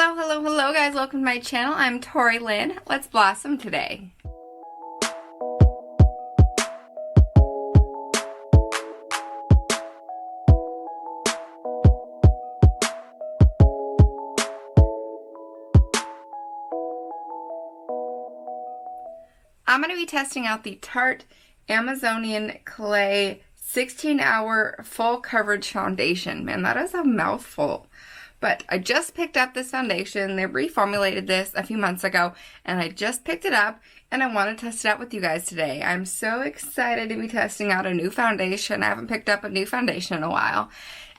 Hello, hello, hello guys, welcome to my channel. I'm Tori Lynn. Let's blossom today. I'm going to be testing out the Tarte Amazonian Clay 16-hour full coverage foundation. Man, that is a mouthful. But I just picked up this foundation. They reformulated this a few months ago, and I just picked it up, and I want to test it out with you guys today. I'm so excited to be testing out a new foundation. I haven't picked up a new foundation in a while,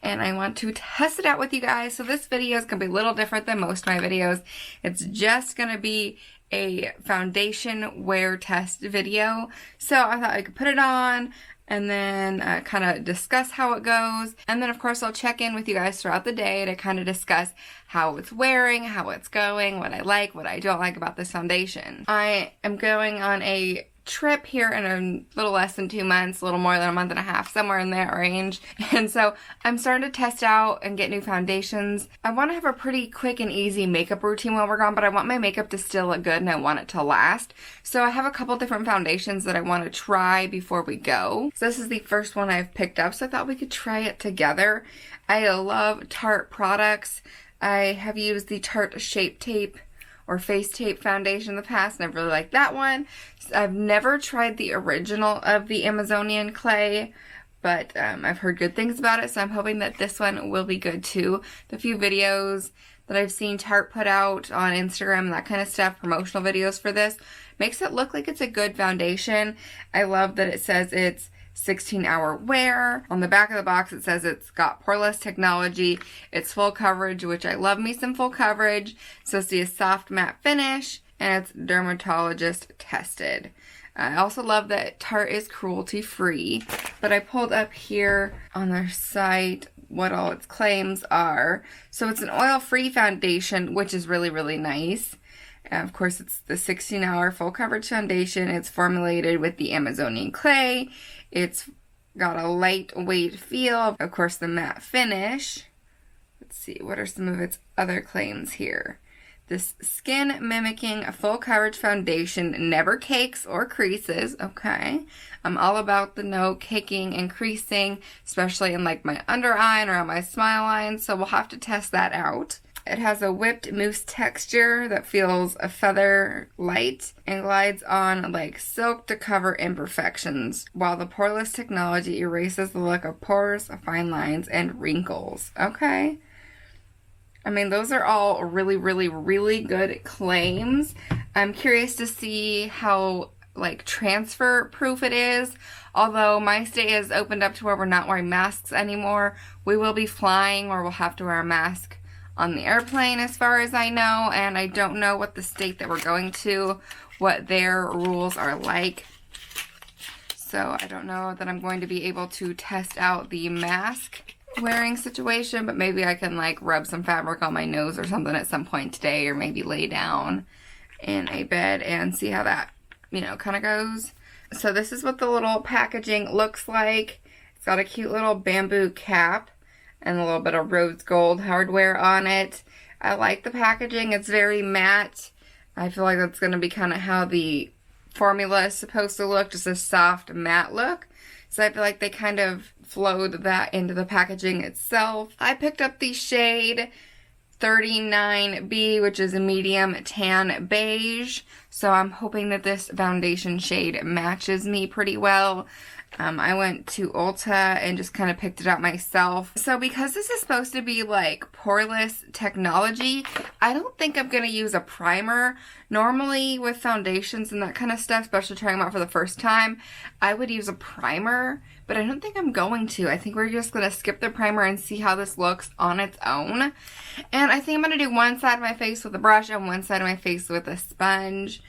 and I want to test it out with you guys. So this video is going to be a little different than most of my videos. It's just going to be a foundation wear test video. So I thought I could put it on and then kind of discuss how it goes. And then of course I'll check in with you guys throughout the day to kind of discuss how it's wearing, how it's going, what I like, what I don't like about this foundation. I am going on a trip here in a little less than 2 months, a little more than a month and a half, somewhere in that range. And so I'm starting to test out and get new foundations. I want to have a pretty quick and easy makeup routine while we're gone, but I want my makeup to still look good and I want it to last. So I have a couple different foundations that I want to try before we go. So this is the first one I've picked up, so I thought we could try it together. I love Tarte products. I have used the Tarte Shape Tape or Face Tape foundation in the past, and I really like that one. So I've never tried the original of the Amazonian Clay, but I've heard good things about it, so I'm hoping that this one will be good too. The few videos that I've seen Tarte put out on Instagram and that kind of stuff, promotional videos for this, makes it look like it's a good foundation. I love that it says it's 16-hour wear. On the back of the box it says it's got poreless technology, it's full coverage, which I love me some full coverage. So it's a soft matte finish, and it's dermatologist tested. I also love that Tarte is cruelty free, but I pulled up here on their site what all its claims are. So it's an oil-free foundation, which is really, really nice. And of course, it's the 16-hour full coverage foundation. It's formulated with the Amazonian clay. It's got a lightweight feel. Of course, the matte finish. Let's see, what are some of its other claims here? This skin mimicking full coverage foundation never cakes or creases. Okay. I'm all about the no caking and creasing, especially in like my under eye and around my smile line. So we'll have to test that out. It has a whipped mousse texture that feels a feather light and glides on like silk to cover imperfections, while the poreless technology erases the look of pores, fine lines, and wrinkles. Okay. I mean, those are all really, really, really good claims. I'm curious to see how like transfer proof it is. Although my state is opened up to where we're not wearing masks anymore, we will be flying or we'll have to wear a mask on the airplane as far as I know, and I don't know what the state that we're going to, what their rules are like. So I don't know that I'm going to be able to test out the mask wearing situation, but maybe I can like rub some fabric on my nose or something at some point today, or maybe lay down in a bed and see how that, you know, kind of goes. So this is what the little packaging looks like. It's got a cute little bamboo cap and a little bit of rose gold hardware on it. I like the packaging. It's very matte. I feel like that's going to be kind of how the formula is supposed to look, just a soft matte look. So I feel like they kind of flowed that into the packaging itself. I picked up the shade 39B, which is a medium tan beige. So I'm hoping that this foundation shade matches me pretty well. I went to Ulta and just kind of picked it out myself. So because this is supposed to be like poreless technology, I don't think I'm going to use a primer. Normally with foundations and that kind of stuff, especially trying them out for the first time, I would use a primer, but I don't think I'm going to. I think we're just going to skip the primer and see how this looks on its own. And I think I'm going to do one side of my face with a brush and one side of my face with a sponge.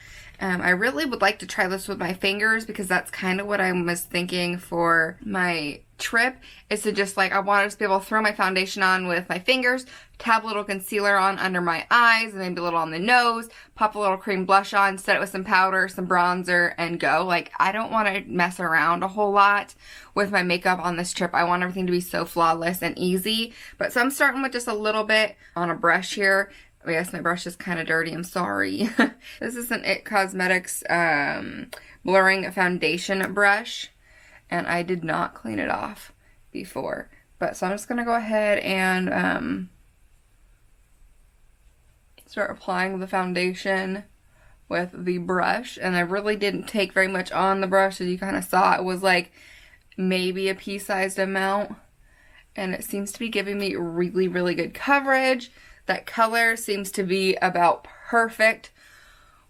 I really would like to try this with my fingers because that's kind of what I was thinking for my trip, is to just like, I want to just be able to throw my foundation on with my fingers, tap a little concealer on under my eyes, and maybe a little on the nose, pop a little cream blush on, set it with some powder, some bronzer, and go. Like, I don't want to mess around a whole lot with my makeup on this trip. I want everything to be so flawless and easy. But so I'm starting with just a little bit on a brush here, Yes, my brush is kind of dirty. I'm sorry. This is an IT Cosmetics blurring foundation brush. And I did not clean it off before. But so I'm just going to go ahead and start applying the foundation with the brush. And I really didn't take very much on the brush. As you kind of saw, it was like maybe a pea-sized amount. And it seems to be giving me really, really good coverage. That color seems to be about perfect,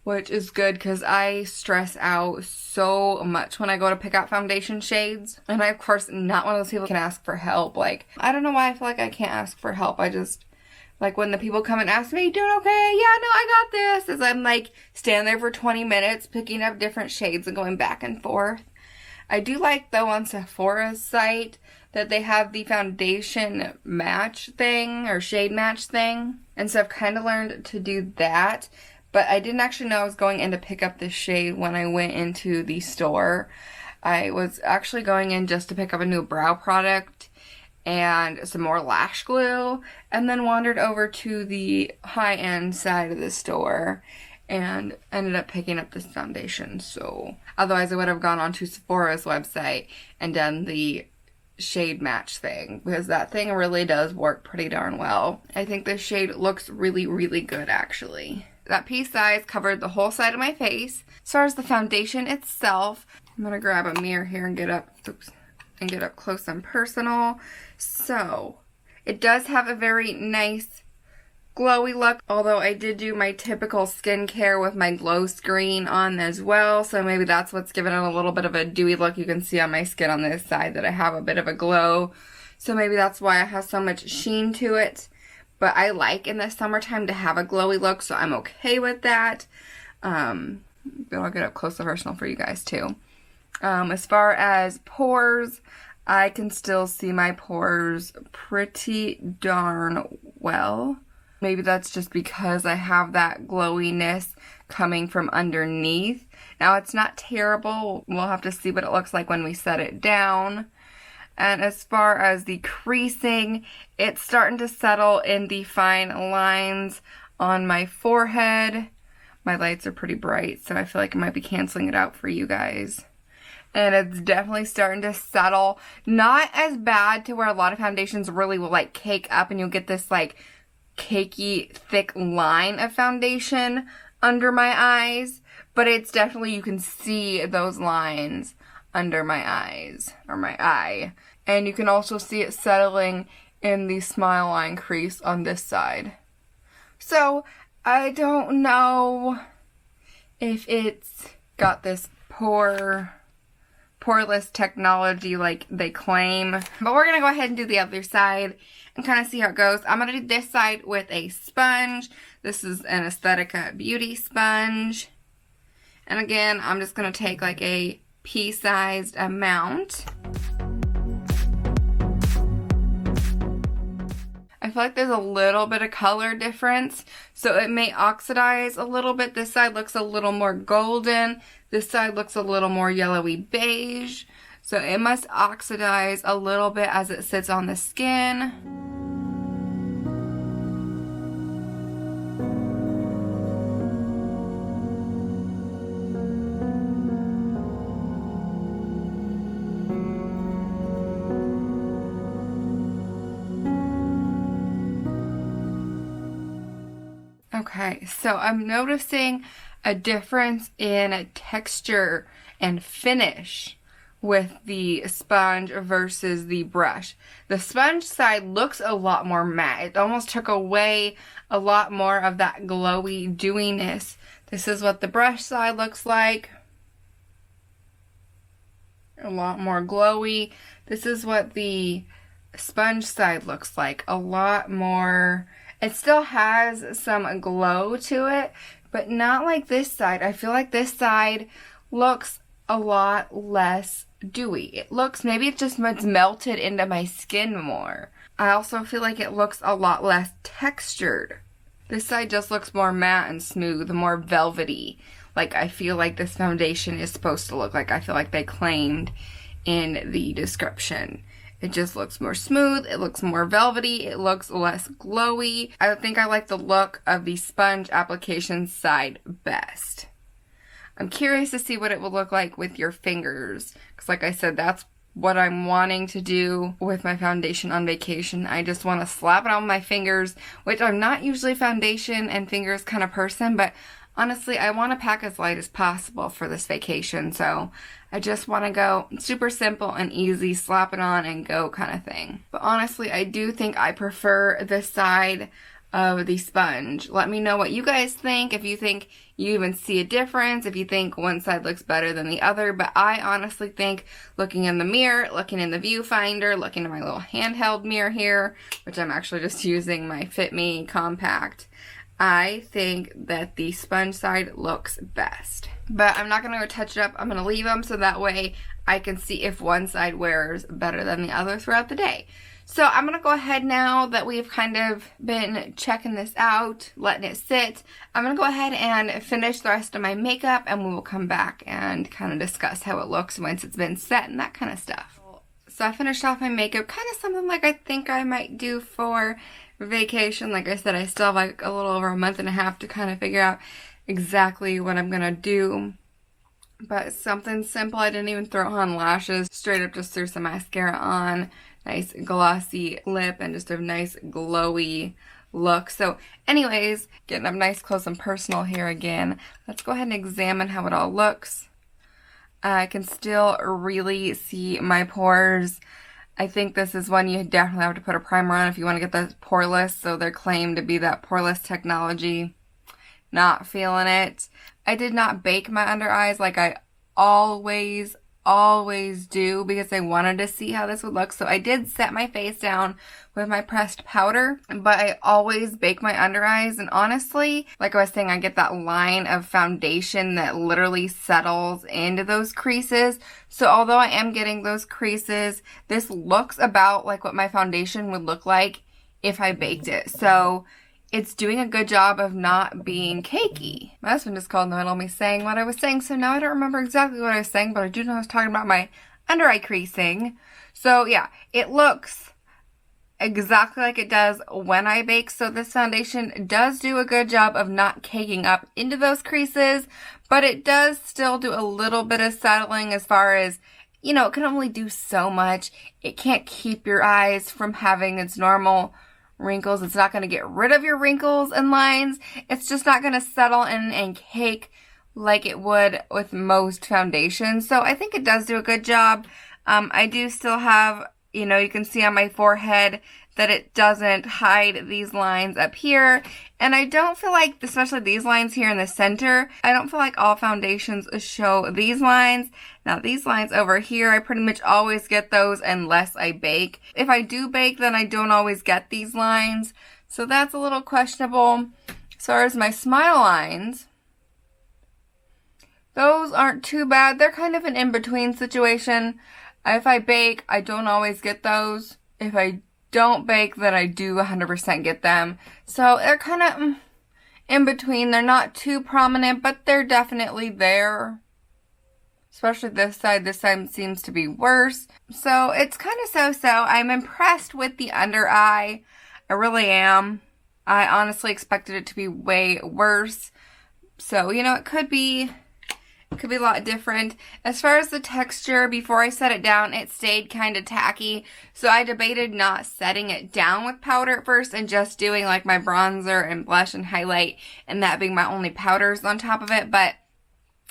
which is good because I stress out so much when I go to pick out foundation shades. And I, of course, not one of those people who can ask for help. Like, I don't know why I feel like I can't ask for help. I just, like, when the people come and ask me, doing okay? Yeah, no, I got this. As I'm, like, standing there for 20 minutes picking up different shades and going back and forth. I do like, though, on Sephora's site that they have the foundation match thing or shade match thing. And so I've kind of learned to do that. But I didn't actually know I was going in to pick up this shade when I went into the store. I was actually going in just to pick up a new brow product and some more lash glue. And then wandered over to the high-end side of the store and ended up picking up this foundation. So otherwise I would have gone onto Sephora's website and done the shade match thing, because that thing really does work pretty darn well. I think this shade looks really, really good actually. That piece size covered the whole side of my face. As far as the foundation itself, I'm gonna grab a mirror here and get up, and get up close and personal. So it does have a very nice glowy look, although I did do my typical skincare with my glow screen on as well, so maybe that's what's giving it a little bit of a dewy look. You can see on my skin on this side that I have a bit of a glow, so maybe that's why it has so much sheen to it. But I like in the summertime to have a glowy look, so I'm okay with that. But I'll get up close and personal for you guys too. As far as pores, I can still see my pores pretty darn well. Maybe that's just because I have that glowiness coming from underneath. Now, it's not terrible. We'll have to see what it looks like when we set it down. And as far as the creasing, it's starting to settle in the fine lines on my forehead. My lights are pretty bright, so I feel like I might be canceling it out for you guys. And it's definitely starting to settle. Not as bad to where a lot of foundations really will like cake up and you'll get this like cakey thick line of foundation under my eyes, but it's definitely, you can see those lines under my eyes, or my eye, and you can also see it settling in the smile line crease on this side. So I don't know if it's got this poreless technology like they claim, but we're gonna go ahead and do the other side and kind of see how it goes. I'm going to do this side with a sponge. This is an Aesthetica Beauty sponge. And again, I'm just going to take like a pea-sized amount. I feel like there's a little bit of color difference, so it may oxidize a little bit. This side looks a little more golden. This side looks a little more yellowy beige. So it must oxidize a little bit as it sits on the skin. Okay, so I'm noticing a difference in texture and finish with the sponge versus the brush. The sponge side looks a lot more matte. It almost took away a lot more of that glowy dewiness. This is what the brush side looks like. A lot more glowy. This is what the sponge side looks like. A lot more. It still has some glow to it, but not like this side. I feel like this side looks a lot less dewy. It looks, maybe it's melted into my skin more. I also feel like it looks a lot less textured. This side just looks more matte and smooth, more velvety. Like I feel like this foundation is supposed to look like. I feel like they claimed in the description. It just looks more smooth, it looks more velvety, it looks less glowy. I think I like the look of the sponge application side best. I'm curious to see what it will look like with your fingers, because like I said, that's what I'm wanting to do with my foundation on vacation. I just want to slap it on my fingers, which I'm not usually foundation and fingers kind of person, but honestly, I want to pack as light as possible for this vacation, so I just want to go super simple and easy, slap it on and go kind of thing. But honestly, I do think I prefer this side of the sponge. Let me know what you guys think, if you think you even see a difference, if you think one side looks better than the other. But I honestly think, looking in the mirror, looking in the viewfinder, looking at my little handheld mirror here, which I'm actually just using my Fit Me Compact, I think that the sponge side looks best. But I'm not going to go touch it up. I'm going to leave them so that way I can see if one side wears better than the other throughout the day. So I'm going to go ahead, now that we've kind of been checking this out, letting it sit, I'm going to go ahead and finish the rest of my makeup, and we will come back and kind of discuss how it looks once it's been set and that kind of stuff. So I finished off my makeup, kind of something like I think I might do for vacation. Like I said, I still have like a little over a month and a half to kind of figure out exactly what I'm going to do. But something simple. I didn't even throw on lashes. Straight up just threw some mascara on. Nice glossy lip and just a nice glowy look. So anyways, getting up nice close and personal here again. Let's go ahead and examine how it all looks. I can still really see my pores. I think this is one you definitely have to put a primer on if you want to get the poreless. So they're claimed to be that poreless technology. Not feeling it. I did not bake my under eyes like I always do, because I wanted to see how this would look. So I did set my face down with my pressed powder, but I always bake my under eyes. And honestly, like I was saying, I get that line of foundation that literally settles into those creases. So although I am getting those creases, this looks about like what my foundation would look like if I baked it. So it's doing a good job of not being cakey. My husband just called in the middle of me saying what I was saying, so now I don't remember exactly what I was saying, but I do know I was talking about my under eye creasing. So yeah, it looks exactly like it does when I bake. So this foundation does do a good job of not caking up into those creases, but it does still do a little bit of settling as far as, you know, it can only do so much. It can't keep your eyes from having its normal wrinkles. It's not going to get rid of your wrinkles and lines. It's just not going to settle in and cake like it would with most foundations. So I think it does do a good job. I do still have, you know, you can see on my forehead that it doesn't hide these lines up here. And I don't feel like, especially these lines here in the center, I don't feel like all foundations show these lines. Now these lines over here, I pretty much always get those unless I bake. If I do bake, then I don't always get these lines. So that's a little questionable. As far as my smile lines, those aren't too bad. They're kind of an in-between situation. If I bake, I don't always get those. If I don't bake, then I do 100% get them. So they're kind of in between. They're not too prominent, but they're definitely there. Especially this side. This side seems to be worse. So it's kind of so-so. I'm impressed with the under eye. I really am. I honestly expected it to be way worse. So, you know, it could be a lot different. As far as the texture, before I set it down, it stayed kind of tacky. So I debated not setting it down with powder at first and just doing like my bronzer and blush and highlight and that being my only powders on top of it. But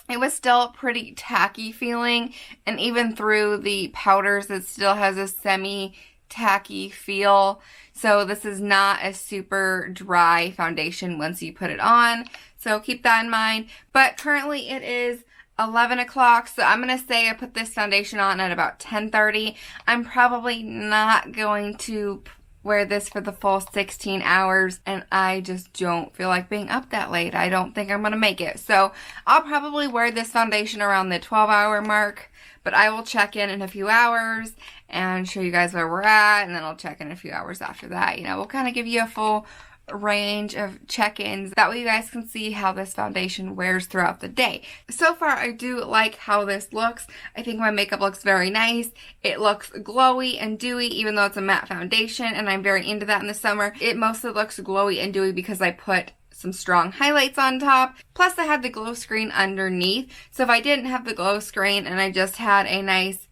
it was still pretty tacky feeling. And even through the powders, it still has a semi-tacky feel. So this is not a super dry foundation once you put it on. So keep that in mind. But currently it is 11 o'clock, so I'm going to say I put this foundation on at about 10:30. I'm probably not going to wear this for the full 16 hours, and I just don't feel like being up that late. I don't think I'm going to make it. So I'll probably wear this foundation around the 12-hour mark, but I will check in a few hours and show you guys where we're at, and then I'll check in a few hours after that. You know, we'll kind of give you a full range of check-ins. That way you guys can see how this foundation wears throughout the day. So far, I do like how this looks. I think my makeup looks very nice. It looks glowy and dewy, even though it's a matte foundation, and I'm very into that in the summer. It mostly looks glowy and dewy because I put some strong highlights on top. Plus, I had the glow screen underneath. So if I didn't have the glow screen and I just had a nice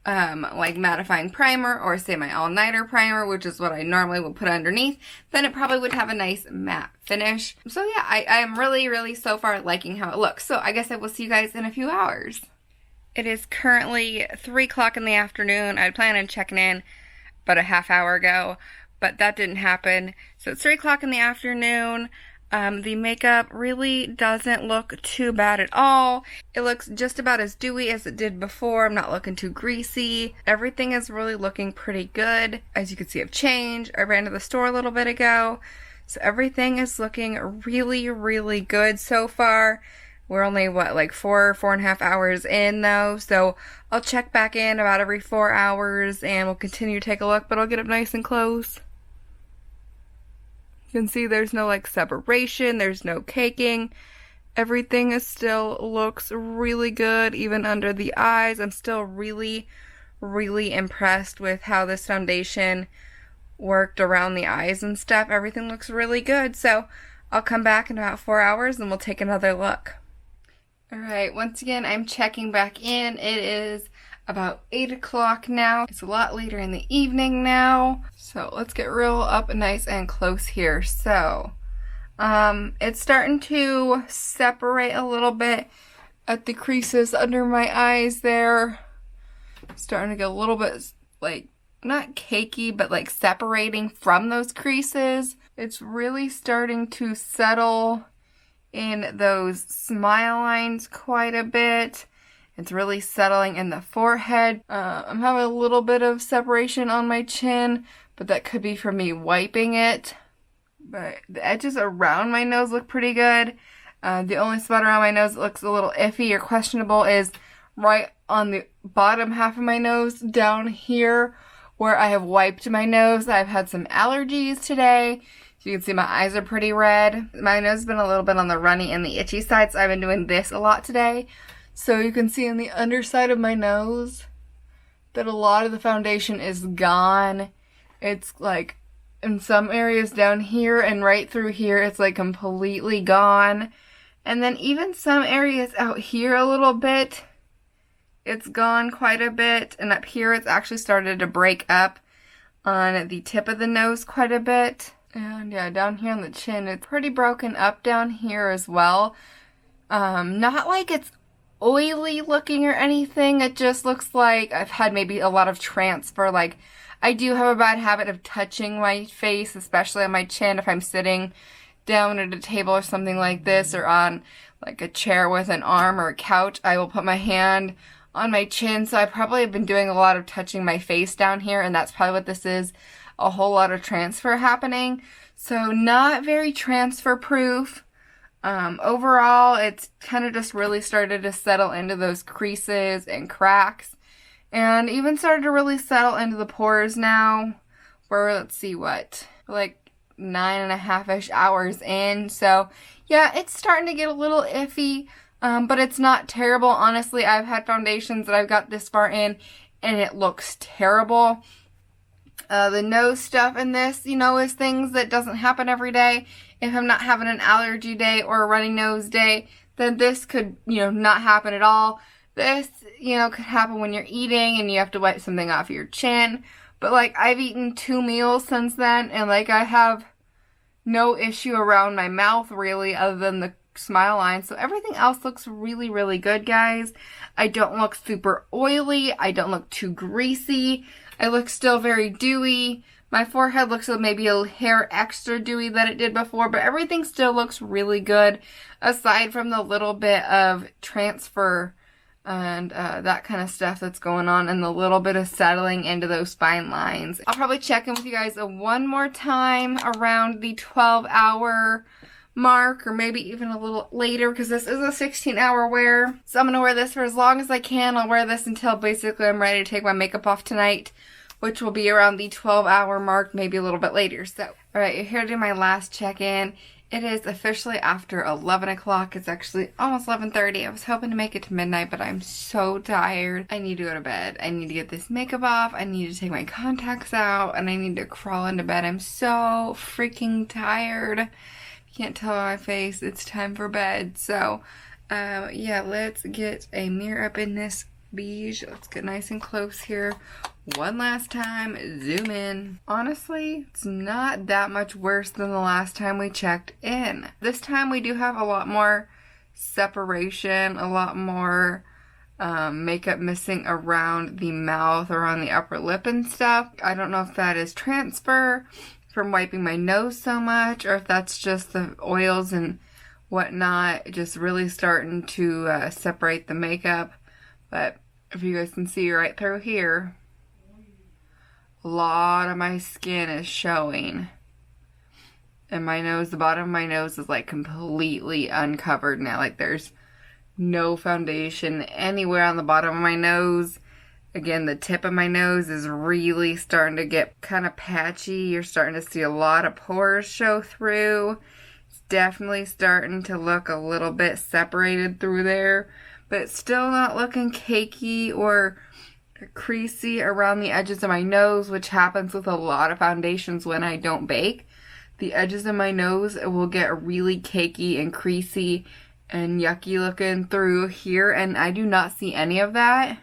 like mattifying primer, or say my all-nighter primer, which is what I normally would put underneath, then it probably would have a nice matte finish. So yeah, I am really so far liking how it looks. So I guess I will see you guys in a few hours. It is currently 3 o'clock in the afternoon. I planned on checking in about a half hour ago, but that didn't happen. So it's 3 o'clock in the afternoon. The makeup really doesn't look too bad at all. It looks just about as dewy as it did before. I'm not looking too greasy. Everything is really looking pretty good. As you can see, I've changed. I ran to the store a little bit ago. So everything is looking really good so far. We're only, what, like 4.5 hours in though. So I'll check back in about every 4 hours and we'll continue to take a look, but I'll get up nice and close. You can see there's no like separation, there's no caking. Everything is still looks really good, even under the eyes. I'm still really impressed with how this foundation worked around the eyes and stuff. Everything looks really good. So I'll come back in about 4 hours and we'll take another look. Alright, once again, I'm checking back in. It is about 8 o'clock now. It's a lot later in the evening now. So let's get real up nice and close here. So, it's starting to separate a little bit at the creases under my eyes there. Starting to get a little bit, like, not cakey, but like separating from those creases. It's really starting to settle in those smile lines quite a bit. It's really settling in the forehead. I'm having a little bit of separation on my chin, but that could be from me wiping it. But the edges around my nose look pretty good. The only spot around my nose that looks a little iffy or questionable is right on the bottom half of my nose down here where I have wiped my nose. I've had some allergies today. So you can see my eyes are pretty red. My nose has been a little bit on the runny and the itchy side, so I've been doing this a lot today. So you can see on the underside of my nose that a lot of the foundation is gone. It's like in some areas down here and right through here, it's like completely gone. And then even some areas out here a little bit, it's gone quite a bit. And up here, it's actually started to break up on the tip of the nose quite a bit. And yeah, down here on the chin, it's pretty broken up down here as well. Not like it's oily looking or anything. It just looks like I've had maybe a lot of transfer. Like, I do have a bad habit of touching my face, especially on my chin if I'm sitting down at a table or something like this, or on like a chair with an arm or a couch. I will put my hand on my chin. So I probably have been doing a lot of touching my face down here, and that's probably what this is. A whole lot of transfer happening. So not very transfer proof. Overall, it's kind of just really started to settle into those creases and cracks, and even started to really settle into the pores now. We're, let's see, what, like 9.5-ish hours in. So yeah, it's starting to get a little iffy, but it's not terrible. Honestly, I've had foundations that I've got this far in and it looks terrible. The nose stuff in this, you know, is things that doesn't happen every day. If I'm not having an allergy day or a runny nose day, then this could, you know, not happen at all. This, you know, could happen when you're eating and you have to wipe something off your chin. But, like, I've eaten 2 meals since then, and, like, I have no issue around my mouth, really, other than the smile line. So everything else looks really good, guys. I don't look super oily. I don't look too greasy. I look still very dewy. My forehead looks maybe a hair extra dewy than it did before, but everything still looks really good, aside from the little bit of transfer and that kind of stuff that's going on, and the little bit of settling into those fine lines. I'll probably check in with you guys one more time around the 12-hour mark, or maybe even a little later, because this is a 16-hour wear. So I'm going to wear this for as long as I can. I'll wear this until basically I'm ready to take my makeup off tonight which will be around the 12-hour mark, maybe a little bit later. So, alright, you're here to do my last check-in. It is officially after 11 o'clock. It's actually almost 11:30. I was hoping to make it to midnight, but I'm so tired. I need to go to bed. I need to get this makeup off. I need to take my contacts out, and I need to crawl into bed. I'm so freaking tired. You can't tell by my face. It's time for bed. So, yeah, let's get a mirror up in this beige. Let's get nice and close here. One last time, zoom in. Honestly, it's not that much worse than the last time we checked in. This time we do have a lot more separation, a lot more makeup missing around the mouth, around the upper lip and stuff. I don't know if that is transfer from wiping my nose so much, or if that's just the oils and whatnot just really starting to separate the makeup. But if you guys can see right through here, a lot of my skin is showing. And my nose, the bottom of my nose is like completely uncovered now. Like there's no foundation anywhere on the bottom of my nose. Again, the tip of my nose is really starting to get kind of patchy. You're starting to see a lot of pores show through. It's definitely starting to look a little bit separated through there. But it's still not looking cakey or creasy around the edges of my nose, which happens with a lot of foundations when I don't bake. The edges of my nose will get really cakey and creasy and yucky looking through here, and I do not see any of that.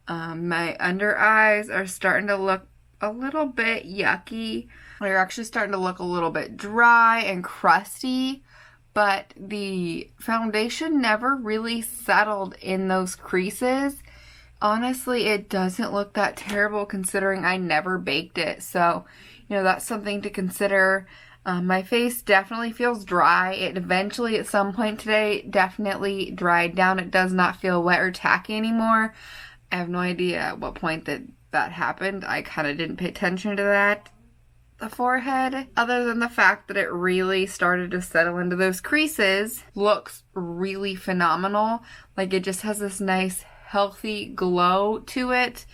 My under eyes are starting to look a little bit yucky. They're actually starting to look a little bit dry and crusty, but the foundation never really settled in those creases. Honestly, it doesn't look that terrible considering I never baked it. So, you know, that's something to consider. My face definitely feels dry. It eventually, at some point today, definitely dried down. It does not feel wet or tacky anymore. I have no idea at what point that happened. I kind of didn't pay attention to that. The forehead, other than the fact that it really started to settle into those creases, looks really phenomenal. Like it just has this nice healthy glow to it.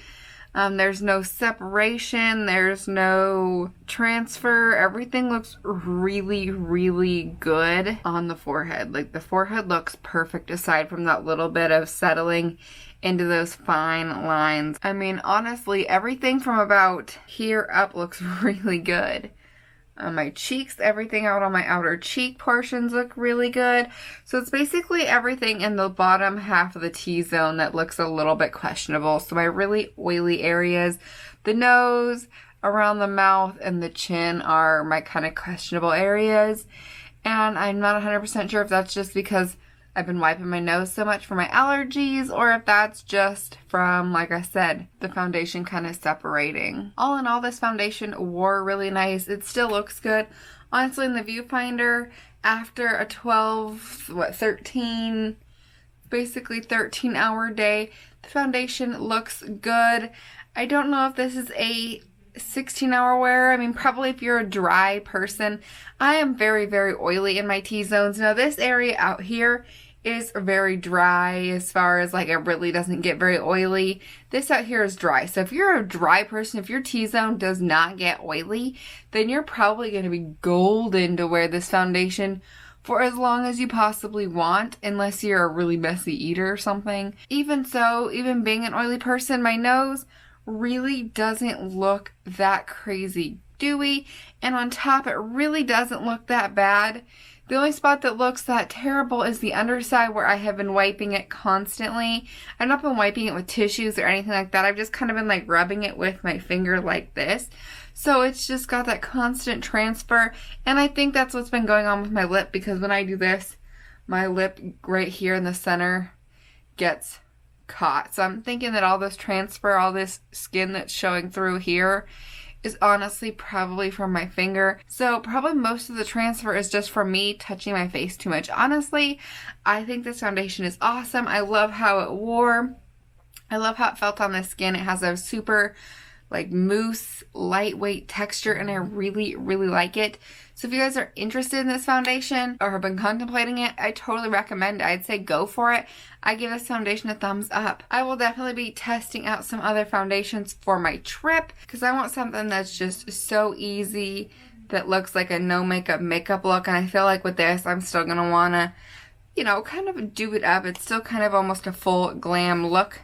There's no separation, there's no transfer. Everything looks really, really good on the forehead. Like the forehead looks perfect aside from that little bit of settling into those fine lines. I mean, honestly, everything from about here up looks really good. My cheeks, everything out on my outer cheek portions look really good. So it's basically everything in the bottom half of the T-zone that looks a little bit questionable. So my really oily areas, the nose, around the mouth, and the chin are my kind of questionable areas. And I'm not 100% sure if that's just because I've been wiping my nose so much for my allergies, or if that's just from, like I said, the foundation kind of separating. All in all, this foundation wore really nice. It still looks good. Honestly, in the viewfinder, after a 13-hour day, the foundation looks good. I don't know if this is a 16-hour wear. I mean, probably if you're a dry person. I am very, very oily in my T-zones. Now, this area out here is very dry as far as like it really doesn't get very oily. This out here is dry. So if you're a dry person, if your T-zone does not get oily, then you're probably going to be golden to wear this foundation for as long as you possibly want, unless you're a really messy eater or something. Even so, even being an oily person, my nose really doesn't look that crazy dewy, and on top it really doesn't look that bad. The only spot that looks that terrible is the underside, where I have been wiping it constantly. I've not been wiping it with tissues or anything like that. I've just kind of been like rubbing it with my finger like this. So it's just got that constant transfer, and I think that's what's been going on with my lip, because when I do this, my lip right here in the center gets caught. So I'm thinking that all this transfer, all this skin that's showing through here is honestly probably from my finger. So probably most of the transfer is just from me touching my face too much. Honestly, I think this foundation is awesome. I love how it wore. I love how it felt on the skin. It has a super like mousse, lightweight texture, and I really, really like it. So if you guys are interested in this foundation or have been contemplating it, I totally recommend it. I'd say go for it. I give this foundation a thumbs up. I will definitely be testing out some other foundations for my trip because I want something that's just so easy, that looks like a no makeup look. And I feel like with this, I'm still gonna wanna, you know, kind of do it up. It's still kind of almost a full glam look.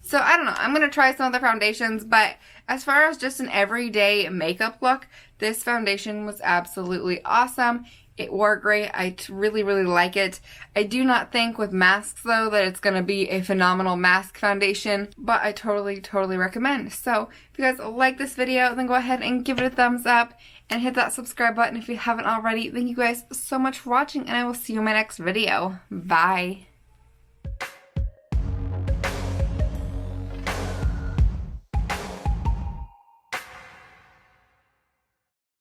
So I don't know, I'm going to try some other foundations, but as far as just an everyday makeup look, this foundation was absolutely awesome. It wore great. I really, really like it. I do not think with masks though that it's going to be a phenomenal mask foundation, but I totally, totally recommend. So if you guys like this video, then go ahead and give it a thumbs up and hit that subscribe button if you haven't already. Thank you guys so much for watching, and I will see you in my next video. Bye.